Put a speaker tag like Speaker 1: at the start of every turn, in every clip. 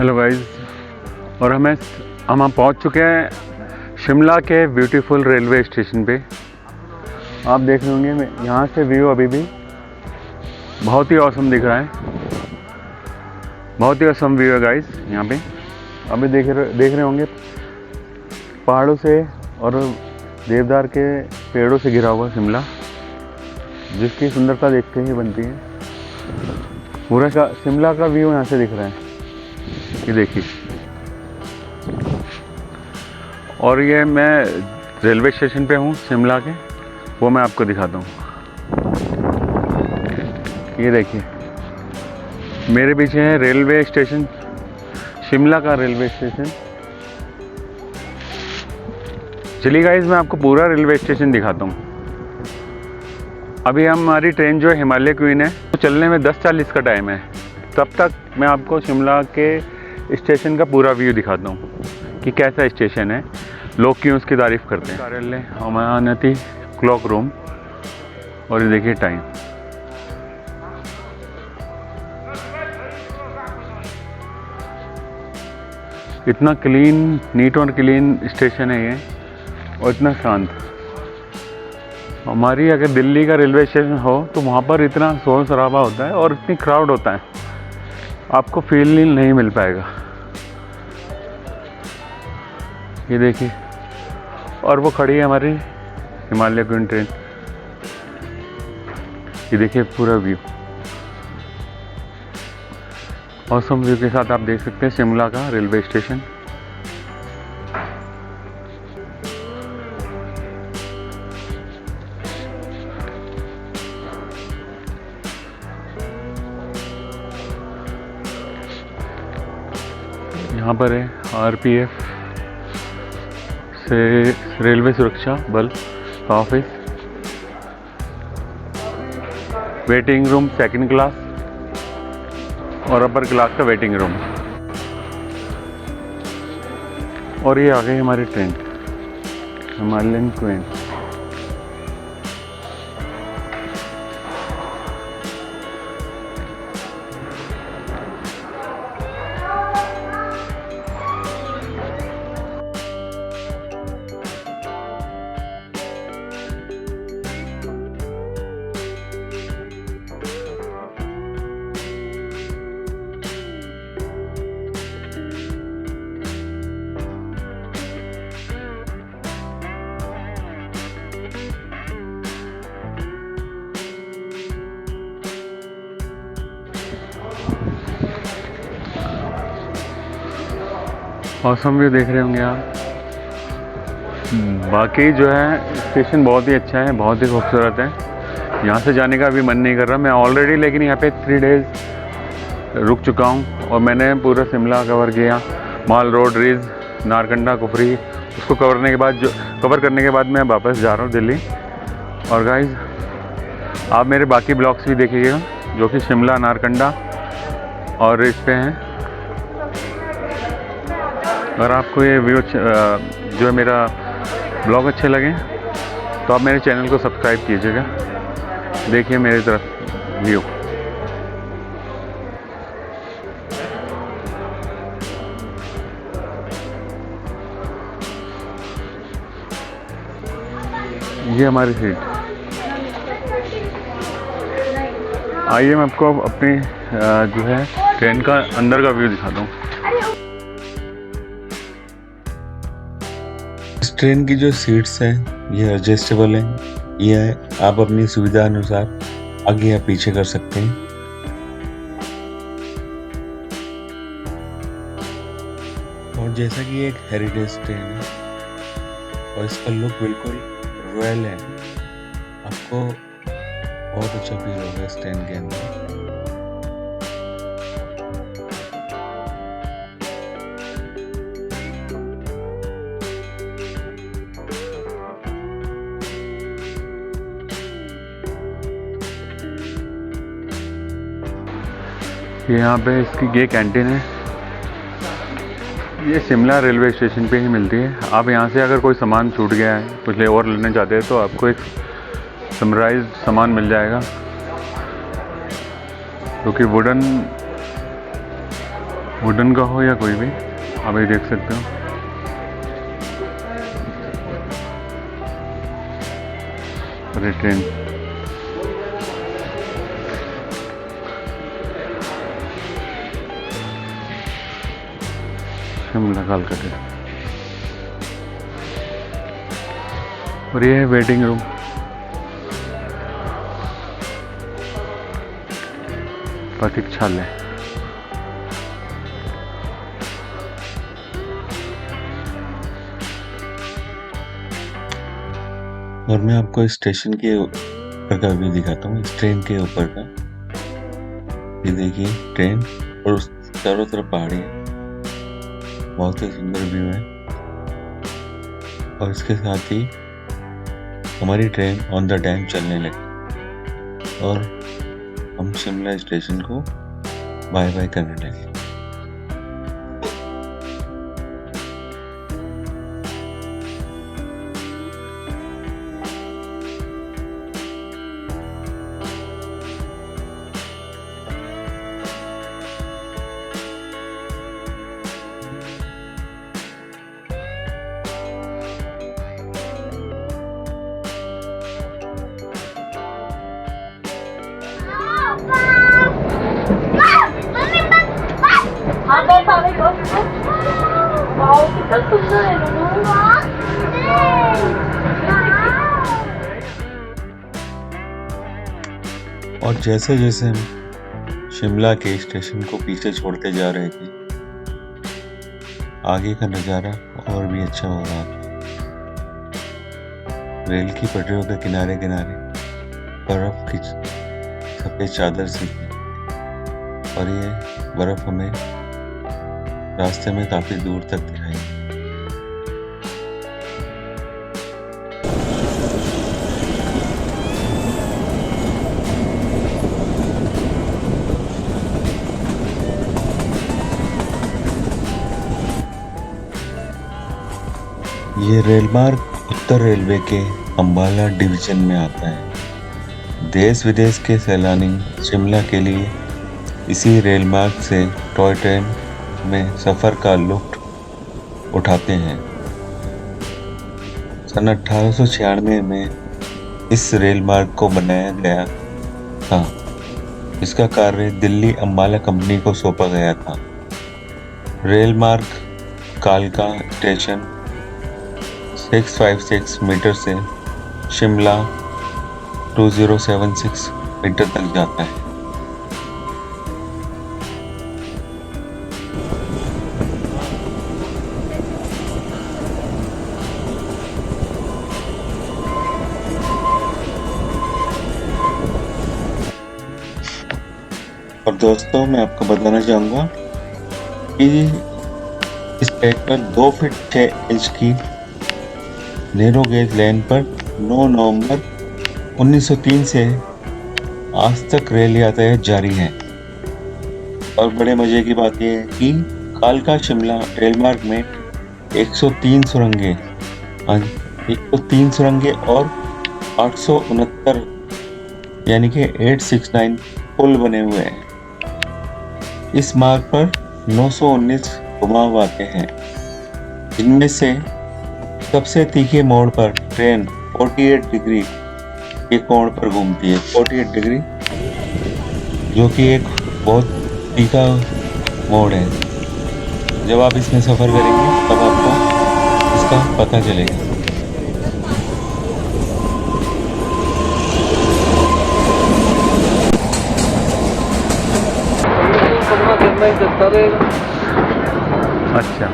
Speaker 1: Hello guys, और हम पहुंच चुके हैं शिमला के ब्यूटीफुल रेलवे स्टेशन पे। आप देख रहे होंगे यहाँ से व्यू अभी भी बहुत ही औसम दिख रहा है, बहुत ही औसम व्यू है गाइस। यहाँ पे अभी देख रहे होंगे पहाड़ों से और देवदार के पेड़ों से घिरा हुआ शिमला, जिसकी सुंदरता देखते ही बनती है। पूरा शिमला का व्यू यहाँ से दिख रहा है, ये देखिए। और ये मैं रेलवे स्टेशन पे हूँ शिमला के, वो मैं आपको दिखाता हूँ। ये देखिए मेरे पीछे है रेलवे स्टेशन, शिमला का रेलवे स्टेशन। चलिए गाइस, मैं आपको पूरा रेलवे स्टेशन दिखाता हूँ। अभी हमारी ट्रेन जो हिमालय क्वीन है वो चलने में 10:40 का टाइम है। तब तक मैं आपको शिमला के स्टेशन का पूरा व्यू दिखाता हूँ कि कैसा स्टेशन है, लोग क्यों उसकी तारीफ़ करते हैं। कार्यालय अमानती क्लॉक रूम, और ये देखिए टाइम। इतना क्लीन, नीट और क्लीन स्टेशन है ये, और इतना शांत। हमारी अगर दिल्ली का रेलवे स्टेशन हो तो वहाँ पर इतना शोर शराबा होता है और इतनी क्राउड होता है, आपको फील नहीं मिल पाएगा। ये देखिए, और वो खड़ी है हमारी हिमालय क्वीन ट्रेन। ये देखिए पूरा व्यू, औसम व्यू के साथ आप देख सकते हैं शिमला का रेलवे स्टेशन। यहाँ पर है आरपीएफ से रेलवे सुरक्षा बल का office, waiting room second class और अपर क्लास का वेटिंग रूम। और ये आ गई हमारी train Himalayan queen. Awesome view देख रहे होंगे आप। बाकी जो है स्टेशन बहुत ही अच्छा है, बहुत ही खूबसूरत है। यहाँ से जाने का भी मन नहीं कर रहा मैं ऑलरेडी, लेकिन यहाँ पे 3 डेज़ रुक चुका हूँ और मैंने पूरा शिमला कवर किया। माल रोड, रिज, नारकंडा, कुफरी, उसको कवर करने के बाद मैं वापस जा रहा हूँ दिल्ली। और गाइज आप मेरे बाकी ब्लॉग्स भी देखिएगा जो कि शिमला, नारकंडा और रिज पे हैं। अगर आपको ये व्यू जो है मेरा ब्लॉग अच्छे लगे तो आप मेरे चैनल को सब्सक्राइब कीजिएगा। देखिए मेरी तरफ व्यू। ये हमारी सीट। आइए मैं आपको अपनी जो है ट्रेन का अंदर का व्यू दिखाता हूँ।
Speaker 2: इस ट्रेन की जो सीट्स हैं ये एडजस्टेबल हैं। ये आप अपनी सुविधा अनुसार आगे या पीछे कर सकते हैं। और जैसा कि एक हेरिटेज ट्रेन है और इसका लुक बिल्कुल रॉयल है, आपको बहुत अच्छा फील होगा इस ट्रेन के अंदर।
Speaker 1: ये यहाँ पे इसकी ये कैंटीन है, ये शिमला रेलवे स्टेशन पे ही मिलती है। आप यहाँ से अगर कोई सामान छूट गया है, कुछ और लेने चाहते हैं तो आपको एक समराइज सामान मिल जाएगा, जो कि वुडन वुडन का हो या कोई भी, आप ये देख सकते हो। और ये ट्रेन शिमला कालकाटा। और ये है वेटिंग रूम। प्रतीक्षालय।
Speaker 2: और मैं आपको इस स्टेशन के ऊपर का व्यू दिखाता हूँ, इस ट्रेन के ऊपर का। ये देखिए ट्रेन, और उस चारों तरफ पहाड़ी है, बहुत ही सुंदर व्यू है। और इसके साथ ही हमारी ट्रेन ऑन द टाइम चलने लगी और हम शिमला स्टेशन को बाय बाय करने लगे।
Speaker 3: वाओ कितना सुंदर है
Speaker 2: और जैसे जैसे हम शिमला के स्टेशन को पीछे छोड़ते जा रहे थे, आगे का नज़ारा और भी अच्छा हो रहा था। रेल की पटरियों के किनारे किनारे बर्फ की सफेद चादर सी थी और ये बर्फ हमें रास्ते में काफी दूर तक दिखाई। ये रेल मार्ग उत्तर रेलवे के अंबाला डिवीजन में आता है। देश विदेश के सैलानी शिमला के लिए इसी रेल मार्ग से टॉय ट्रेन में सफ़र का लुत्फ उठाते हैं। सन 1896 में इस रेल मार्ग को बनाया गया था। इसका कार्य दिल्ली अंबाला कंपनी को सौंपा गया था। रेल मार्ग कालका स्टेशन 656 मीटर से शिमला 2076 मीटर तक जाता है। और दोस्तों मैं आपको बताना चाहूँगा कि इस ट्रैक पर 2 फीट 6 इंच की नैरो गेज लाइन पर 9 नवंबर 1903 से आज तक रेल यातायात जारी है। और बड़े मजे की बात यह है कि कालका शिमला रेल मार्ग में 103 सुरंगें 103 सुरंगें और 869 यानी कि 869 पुल बने हुए हैं। इस मार्ग पर 919 घुमाव आते हैं, जिनमें से सबसे तीखे मोड़ पर ट्रेन 48 डिग्री के कोण पर घूमती है। 48 डिग्री जो कि एक बहुत तीखा मोड़ है। जब आप इसमें सफ़र करेंगे तब आपको इसका पता चलेगा।
Speaker 1: अच्छा,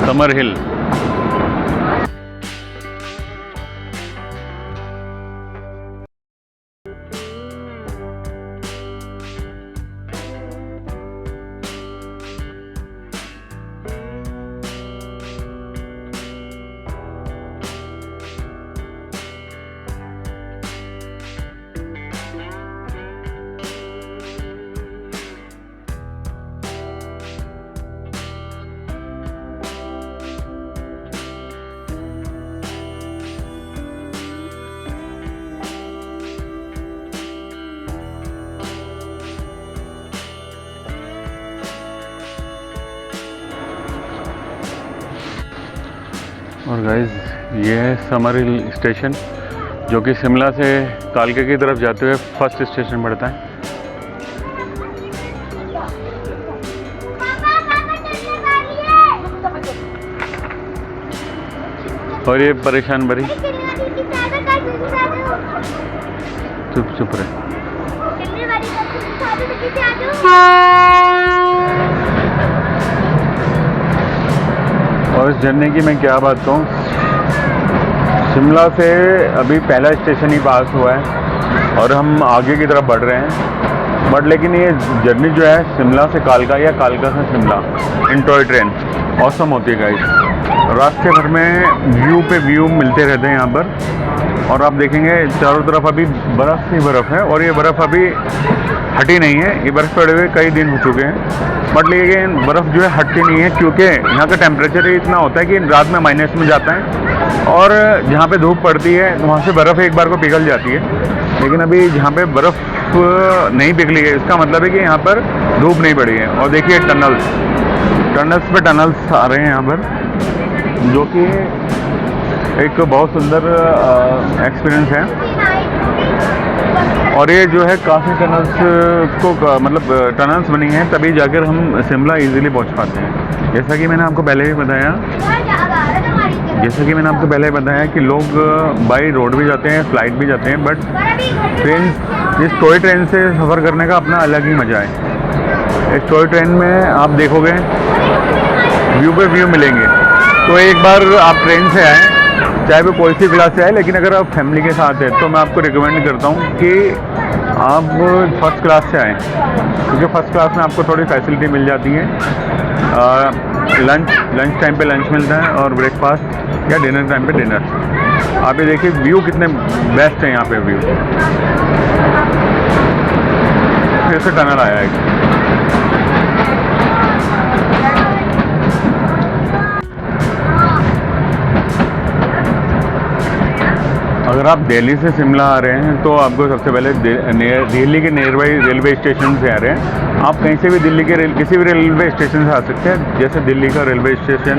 Speaker 1: समर हिल। और गाइस ये है समर हिल स्टेशन, जो कि शिमला से कालका की तरफ जाते हुए फर्स्ट स्टेशन पड़ता है। और ये परेशान भरी, चुप चुप रहे। और इस जर्नी की मैं क्या बात कहूँ, शिमला से अभी पहला स्टेशन ही पास हुआ है और हम आगे की तरफ बढ़ रहे हैं। बट लेकिन ये जर्नी जो है शिमला से कालका या कालका से शिमला इन टॉय ट्रेन औसम होती है गाइस। रास्ते भर में व्यू पे व्यू मिलते रहते हैं यहाँ पर, और आप देखेंगे चारों तरफ अभी बर्फ़ ही बर्फ़ है, और ये बर्फ़ अभी हटी नहीं है। ये बर्फ़ पड़े हुए कई दिन हो चुके हैं, बट लेकिन बर्फ़ जो है हटती नहीं है, क्योंकि यहाँ का टेम्परेचर ही इतना होता है कि रात में माइनस में जाता है, और जहाँ पे धूप पड़ती है तो वहाँ से बर्फ़ एक बार को पिघल जाती है। लेकिन अभी जहाँ पे बर्फ़ नहीं पिघली है, इसका मतलब है कि यहाँ पर धूप नहीं पड़ी है। और देखिए टनल्स पे टनल्स आ रहे हैं यहाँ पर, जो कि एक बहुत सुंदर एक्सपीरियंस है। और ये जो है काफ़ी टनल्स को मतलब टनल्स बनी हैं, तभी जाकर हम शिमला इजीली पहुंच पाते हैं। जैसा कि मैंने आपको पहले ही बताया कि लोग बाई रोड भी जाते हैं, फ्लाइट भी जाते हैं, बट इस टॉय ट्रेन से सफ़र करने का अपना अलग ही मज़ा है। इस टॉय ट्रेन में आप देखोगे व्यू पे व्यू मिलेंगे। तो एक बार आप ट्रेन से आएँ, चाहे वो कोई सी क्लास से आए, लेकिन अगर आप फैमिली के साथ हैं तो मैं आपको रिकमेंड करता हूँ कि आप फर्स्ट क्लास से आएँ, क्योंकि फर्स्ट क्लास में आपको थोड़ी फैसिलिटी मिल जाती है। लंच टाइम पे लंच मिलता है, और ब्रेकफास्ट या डिनर टाइम पे डिनर। आप ये देखिए व्यू कितने बेस्ट है यहाँ पे व्यू। फिर से टनल आया है। अगर आप दिल्ली से शिमला आ रहे हैं तो आपको सबसे पहले दिल्ली के नियर बाई रेलवे स्टेशन से आ रहे हैं। आप कहीं से भी दिल्ली के किसी भी रेलवे स्टेशन से आ सकते हैं। जैसे दिल्ली का रेलवे स्टेशन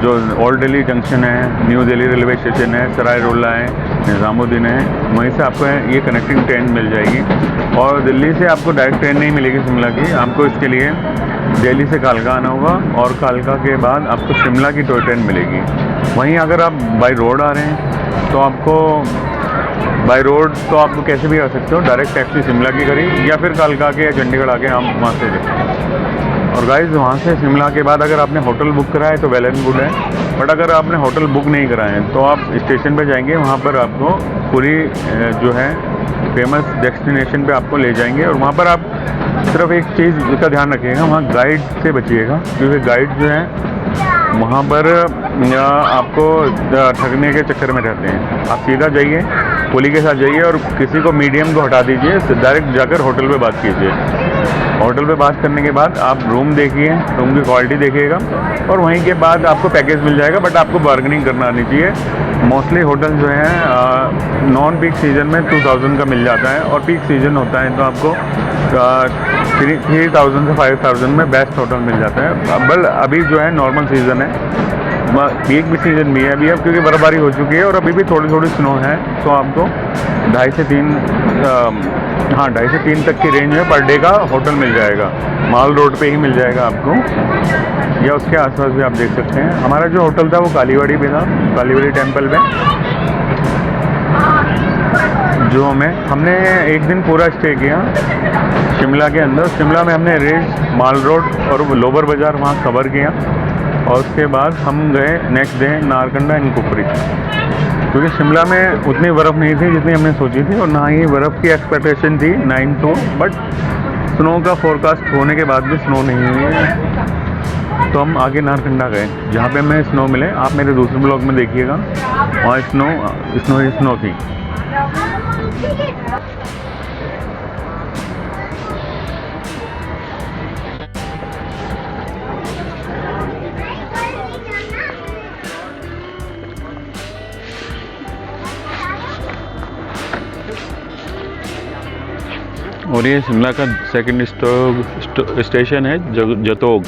Speaker 1: जो ओल्ड दिल्ली जंक्शन है, न्यू दिल्ली रेलवे स्टेशन है, सराय रोला है, निज़ामुद्दीन है, वहीं से आपको ये कनेक्टिंग ट्रेन मिल जाएगी। और दिल्ली से आपको डायरेक्ट ट्रेन नहीं मिलेगी शिमला की, आपको इसके लिए दिल्ली से कालका आना होगा, और कालका के बाद आपको शिमला की टॉय ट्रेन मिलेगी। वहीं अगर आप बाई रोड आ रहे हैं तो आपको बाई रोड तो आप कैसे भी आ सकते हो, डायरेक्ट टैक्सी शिमला की करी, या फिर कालका के या चंडीगढ़ आके हम वहाँ से जाए। और गाइस वहाँ से शिमला के बाद अगर आपने होटल बुक करा है तो वेल एंड गुड है, बट अगर आपने होटल बुक नहीं कराए हैं तो आप स्टेशन पे जाएंगे, वहाँ पर आपको पूरी जो है फेमस डेस्टिनेशन पे आपको ले जाएंगे। और वहाँ पर आप सिर्फ एक चीज़ का ध्यान रखिएगा, वहाँ गाइड से बचिएगा, क्योंकि गाइड जो है वहाँ पर आपको ठगने के चक्कर में रहते हैं। आप सीधा जाइए, पुलिस के साथ जाइए, और किसी को मीडियम को हटा दीजिए, डायरेक्ट जाकर होटल पे बात कीजिए। होटल पे बात करने के बाद आप रूम देखिए, रूम की क्वालिटी देखिएगा, और वहीं के बाद आपको पैकेज मिल जाएगा, बट आपको बार्गेनिंग करना आनी चाहिए। मोस्टली होटल जो है नॉन पीक सीज़न में 2000 का मिल जाता है, और पीक सीज़न होता है तो आपको 3000 से 5000 में बेस्ट होटल मिल जाता है। बल अभी जो है नॉर्मल सीज़न है, पीक भी सीज़न भी है अभी, अब क्योंकि बर्फ़बारी हो चुकी है और अभी भी थोड़ी थोड़ी स्नो है, तो आपको 2.5 से 3 तक की रेंज में पर डे का होटल मिल जाएगा। माल रोड पे ही मिल जाएगा आपको, या उसके आसपास भी आप देख सकते हैं। हमारा जो होटल था वो कालीवाड़ी पे था, कालीवाड़ी टेम्पल पे, जो हमने एक दिन पूरा स्टे किया शिमला के अंदर। शिमला में हमने रेज, माल रोड और लोबर बाज़ार वहाँ कवर किया, और उसके बाद हम गए next day Narkanda and Kufri, क्योंकि शिमला में उतनी बर्फ़ नहीं थी जितनी हमने सोची थी, और ना ही बर्फ़ की एक्सपेक्टेशन थी 9 to, बट स्नो का फोरकास्ट होने के बाद भी स्नो नहीं हुई है। तो हम आगे नारकंडा गए, जहाँ पे हमें स्नो मिले। आप मेरे दूसरे ब्लॉग में देखिएगा, वहाँ स्नो थी। और ये शिमला का सेकंड स्टेशन है जतोग।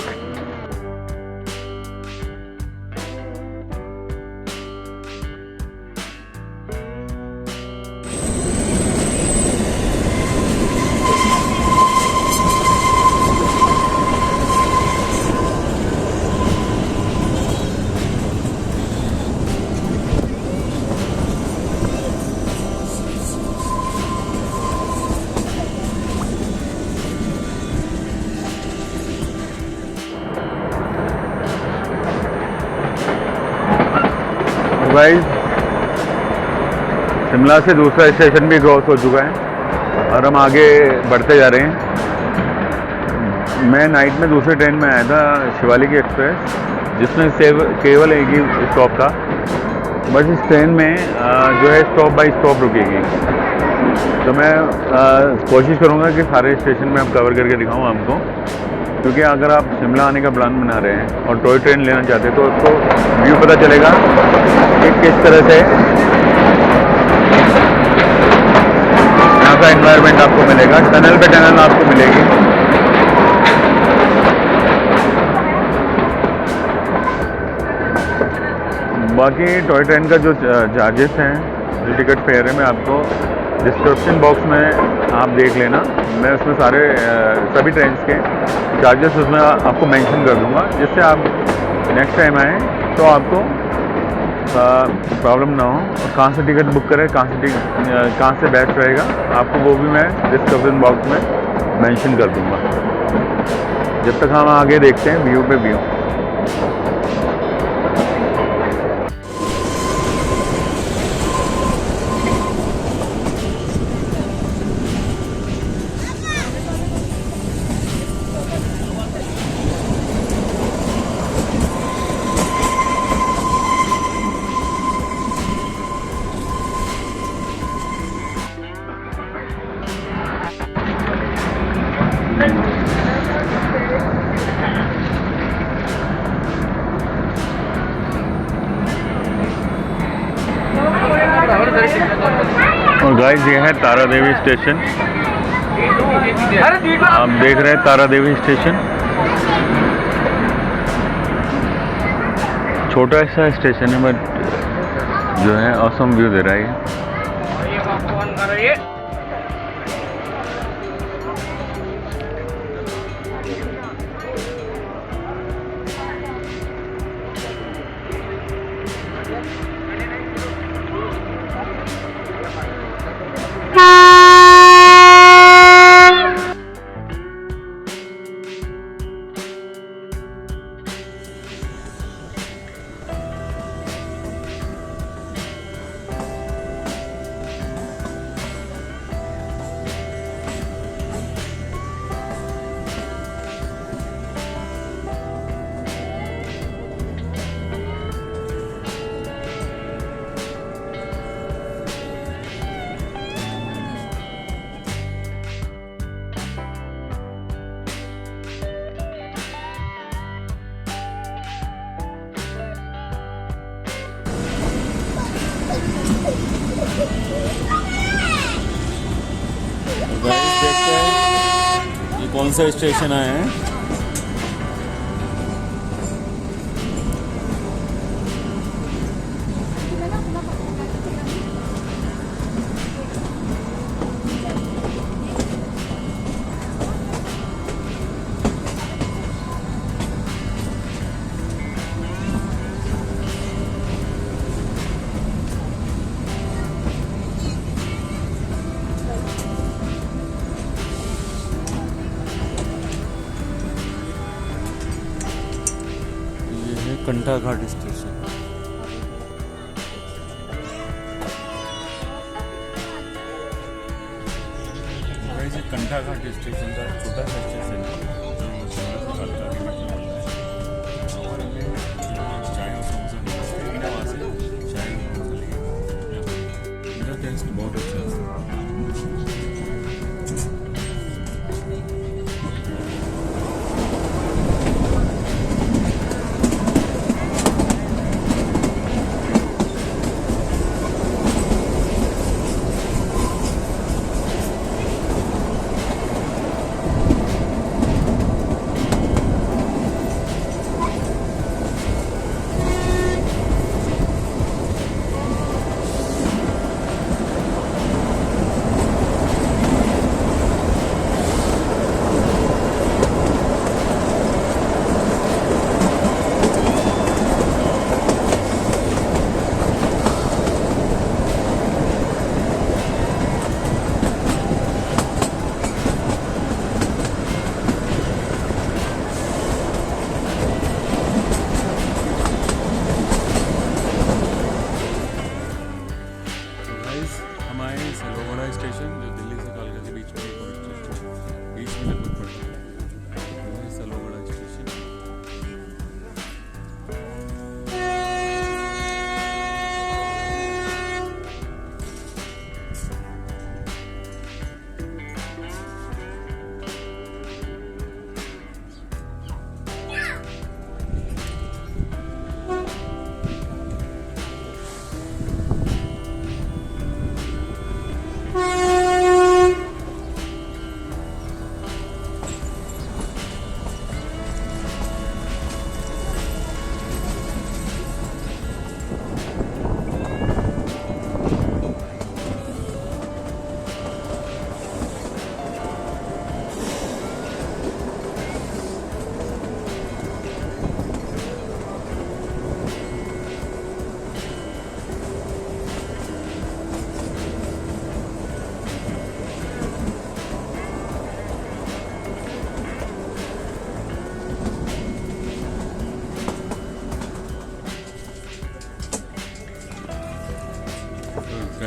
Speaker 1: गाइस, शिमला से दूसरा स्टेशन भी क्रॉस हो चुका है और हम आगे बढ़ते जा रहे हैं। मैं नाइट में दूसरी ट्रेन में आया था, शिवालिक एक्सप्रेस, जिसमें केवल एक ही स्टॉप था। बस इस ट्रेन में जो है स्टॉप बाय स्टॉप रुकेगी, तो मैं कोशिश करूँगा कि सारे स्टेशन में अब कवर करके दिखाऊँ आपको, क्योंकि अगर आप शिमला आने का प्लान बना रहे हैं और टॉय ट्रेन लेना चाहते हैं तो आपको व्यू पता चलेगा कि किस तरह से यहाँ का एनवायरनमेंट आपको मिलेगा। टनल पे टनल आपको मिलेगी। बाकी टॉय ट्रेन का जो चार्जेस हैं, जो टिकट फेयर है, मैं आपको डिस्क्रिप्शन बॉक्स में आप देख लेना। मैं उसमें सारे सभी ट्रेन के चार्जेस उसमें आपको मेंशन कर दूंगा, जिससे आप नेक्स्ट टाइम आएँ तो आपको प्रॉब्लम ना हो। और कहाँ से टिकट बुक करें, कहाँ से बेस्ट रहेगा, आपको वो भी मैं डिस्क्रिप्शन बॉक्स में मेंशन कर दूंगा। जब तक हम आगे देखते हैं व्यू पे व्यू। और गाइस, ये है तारा देवी स्टेशन। आप देख रहे हैं तारा देवी स्टेशन। छोटा सा स्टेशन है, बट जो है ऑसम व्यू दे रहा है।
Speaker 2: गाइस, देखते हैं ये कौन सा स्टेशन आया है। कंठा घाट स्टेशन। कंठा घाट स्टेशन का छोटा सा स्टेशन है। चाय और समोसा वहाँ से चाय और समोसा लेंगे। मेरा टेस्ट बहुत अच्छा है।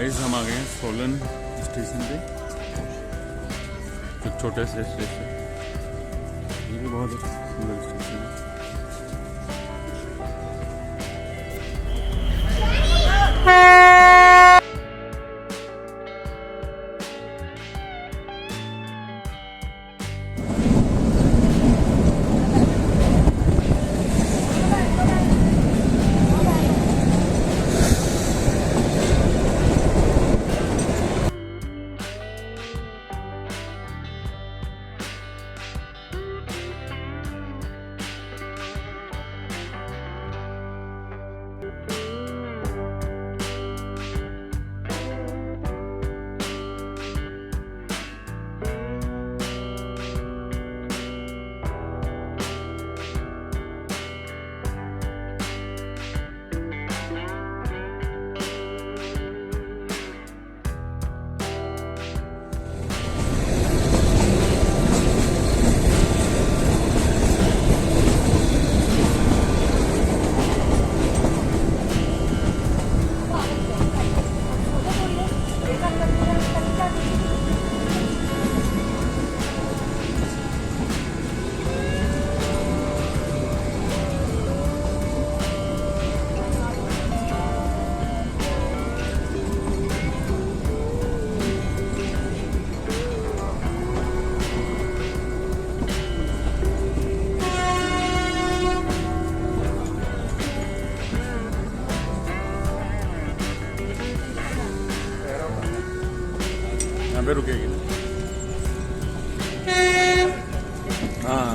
Speaker 1: गाइस हम आ गए हैं सोलन स्टेशन पे, एक छोटे से स्टेशन। ये भी बहुत सुंदर स्टेशन है। यहाँ पे रुकेगी। हाँ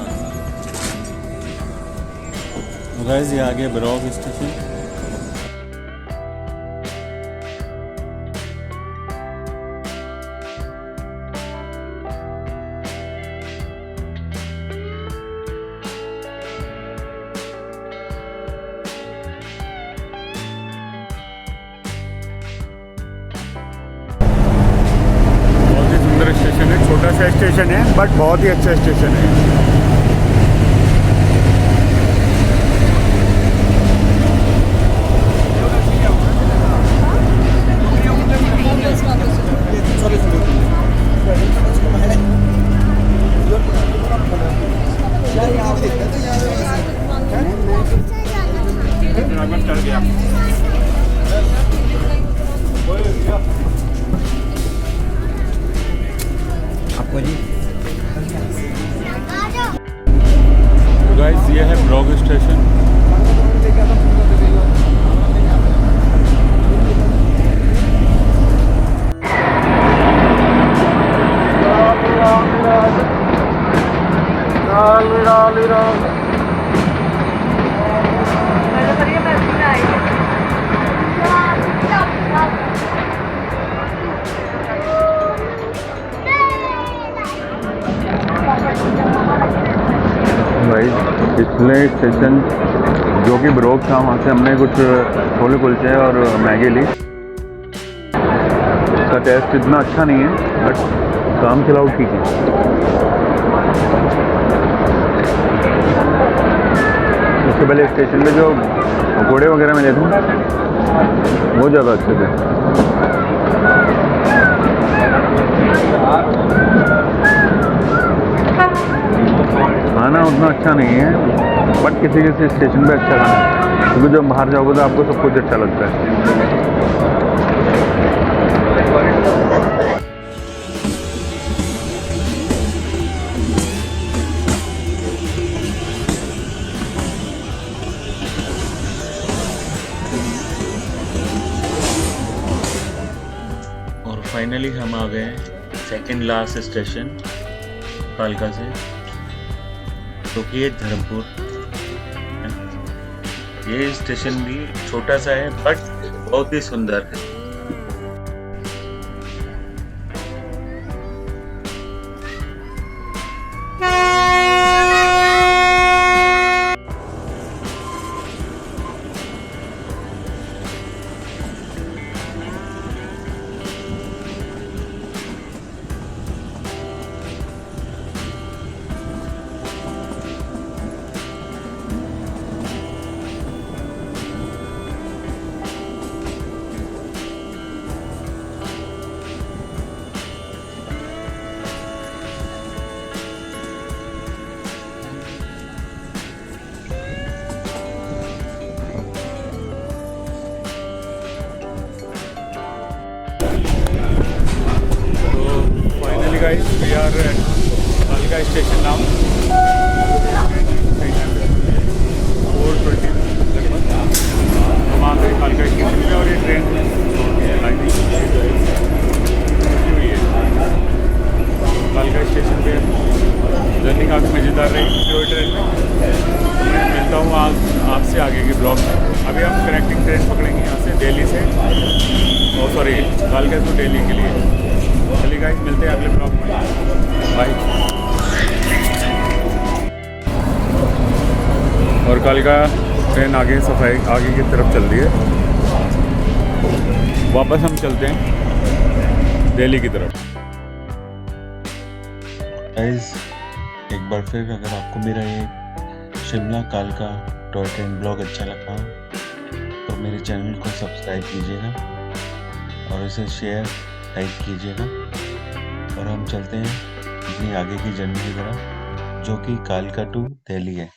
Speaker 1: गाइस, ये आगे ब्रॉक स्टेशन। स्टेशन है, छोटा सा स्टेशन है बट बहुत ही अच्छा स्टेशन है। चढ़ गया आपको जी। गाइस, ये है ब्रॉक स्टेशन। भाई पिछले स्टेशन जो कि ब्रॉक था, वहाँ से हमने कुछ छोले कुलचे और मैगी ली। इसका टेस्ट इतना अच्छा नहीं है बट काम चलाओ ठीक है। उससे पहले स्टेशन पे जो पकौड़े वगैरह मिले थे वो ज़्यादा अच्छे थे। खाना उतना अच्छा नहीं है बट किसी किसी स्टेशन पे अच्छा खाना है, क्योंकि जब बाहर जाओगे तो आपको सब कुछ अच्छा लगता है। और फाइनली हम आ गए सेकंड लास्ट स्टेशन कालका से, तो कि ये धर्मपुर। ये स्टेशन भी छोटा सा है बट बहुत ही सुंदर है। कालका स्टेशन नाउ 4:20 लगभग, तो वहाँ पे कालका स्टेशन पे, और ये ट्रेन लाइनिंग हुई है कालका स्टेशन पे। जर्नी काफ़ी मज़ेदार रही टॉय ट्रेन में। मैं मिलता हूँ आपसे आगे के ब्लॉग में। अभी हम कनेक्टिंग ट्रेन पकड़ेंगे यहाँ से दिल्ली से, और सॉरी कालका टू दिल्ली के लिए। चलिए गाइस, मिलते हैं अगले ब्लॉग में, बाय। और कालका ट्रेन आगे सफाई आगे की तरफ चल रही है, वापस हम चलते हैं दिल्ली की तरफ।
Speaker 2: गाइस एक बार फिर अगर आपको मेरा ये शिमला कालका टॉय ट्रेन ब्लॉग अच्छा लगा तो मेरे चैनल को सब्सक्राइब कीजिएगा और इसे शेयर लाइक कीजिएगा, और हम चलते हैं अपनी आगे की जर्नी की तरफ, जो कि कालका टू दिल्ली है।